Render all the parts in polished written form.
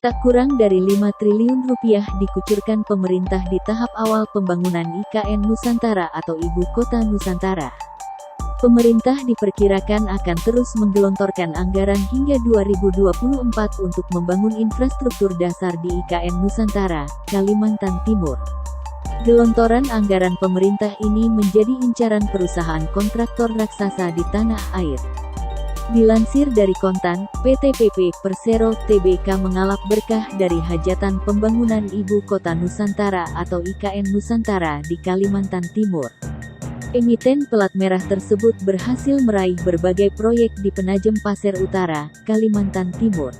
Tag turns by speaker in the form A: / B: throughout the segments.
A: Tak kurang dari 5 triliun rupiah dikucurkan pemerintah di tahap awal pembangunan IKN Nusantara atau Ibu Kota Nusantara. Pemerintah diperkirakan akan terus menggelontorkan anggaran hingga 2024 untuk membangun infrastruktur dasar di IKN Nusantara, Kalimantan Timur. Gelontoran anggaran pemerintah ini menjadi incaran perusahaan kontraktor raksasa di tanah air. Dilansir dari Kontan, PT PP Persero Tbk mengalap berkah dari hajatan pembangunan Ibu Kota Nusantara atau IKN Nusantara di Kalimantan Timur. Emiten pelat merah tersebut berhasil meraih berbagai proyek di Penajem Pasir Utara, Kalimantan Timur.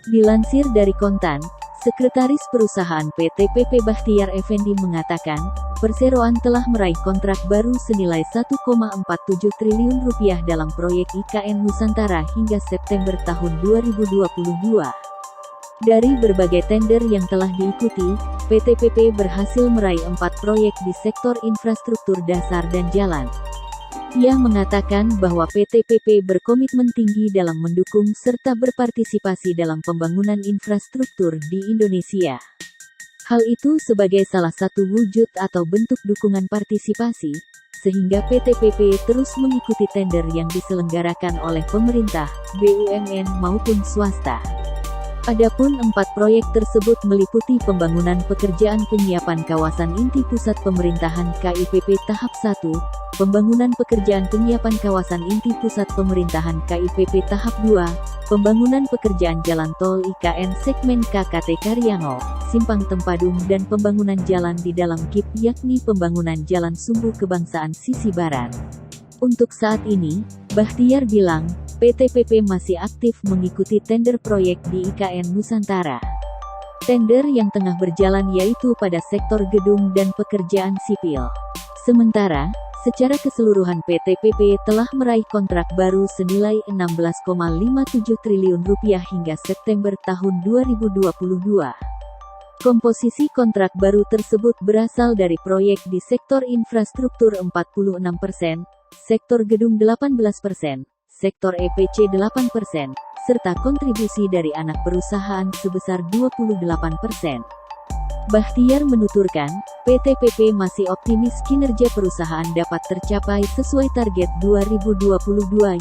A: Dilansir dari Kontan, Sekretaris Perusahaan PT PP Bahtiar Effendi mengatakan, Perseroan telah meraih kontrak baru senilai 1,47 triliun rupiah dalam proyek IKN Nusantara hingga September tahun 2022. Dari berbagai tender yang telah diikuti, PT PP berhasil meraih 4 proyek di sektor infrastruktur dasar dan jalan. Ia mengatakan bahwa PT PP berkomitmen tinggi dalam mendukung serta berpartisipasi dalam pembangunan infrastruktur di Indonesia. Hal itu sebagai salah satu wujud atau bentuk dukungan partisipasi, sehingga PT PP terus mengikuti tender yang diselenggarakan oleh pemerintah, BUMN maupun swasta. Adapun 4 proyek tersebut meliputi pembangunan pekerjaan penyiapan kawasan inti pusat pemerintahan KIPP tahap 1, pembangunan pekerjaan penyiapan kawasan inti pusat pemerintahan KIPP tahap 2, pembangunan pekerjaan jalan tol IKN segmen KKT Karyango, Simpang Tempadung dan pembangunan jalan di dalam KIP yakni pembangunan Jalan Sumbu Kebangsaan sisi barat. Untuk saat ini, Bahtiar bilang, PT PP masih aktif mengikuti tender proyek di IKN Nusantara. Tender yang tengah berjalan yaitu pada sektor gedung dan pekerjaan sipil. Sementara, secara keseluruhan PT PP telah meraih kontrak baru senilai 16,57 triliun rupiah hingga September tahun 2022. Komposisi kontrak baru tersebut berasal dari proyek di sektor infrastruktur 46%, sektor gedung 18%, sektor EPC 8%, serta kontribusi dari anak perusahaan sebesar 28%. Bahtiar menuturkan, PT PP masih optimis kinerja perusahaan dapat tercapai sesuai target 2022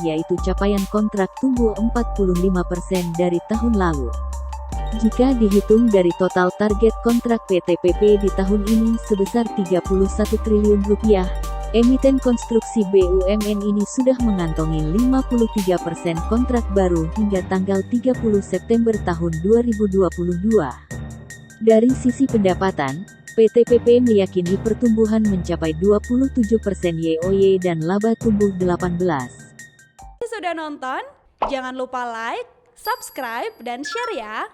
A: yaitu capaian kontrak tumbuh 45% dari tahun lalu. Jika dihitung dari total target kontrak PT PP di tahun ini sebesar 31 triliun rupiah, emiten konstruksi BUMN ini sudah mengantongi 53% kontrak baru hingga tanggal 30 September tahun 2022. Dari sisi pendapatan, PT PP meyakini pertumbuhan mencapai 27% YoY dan laba tumbuh 18%.
B: Sudah nonton? Jangan lupa like, subscribe, dan share ya!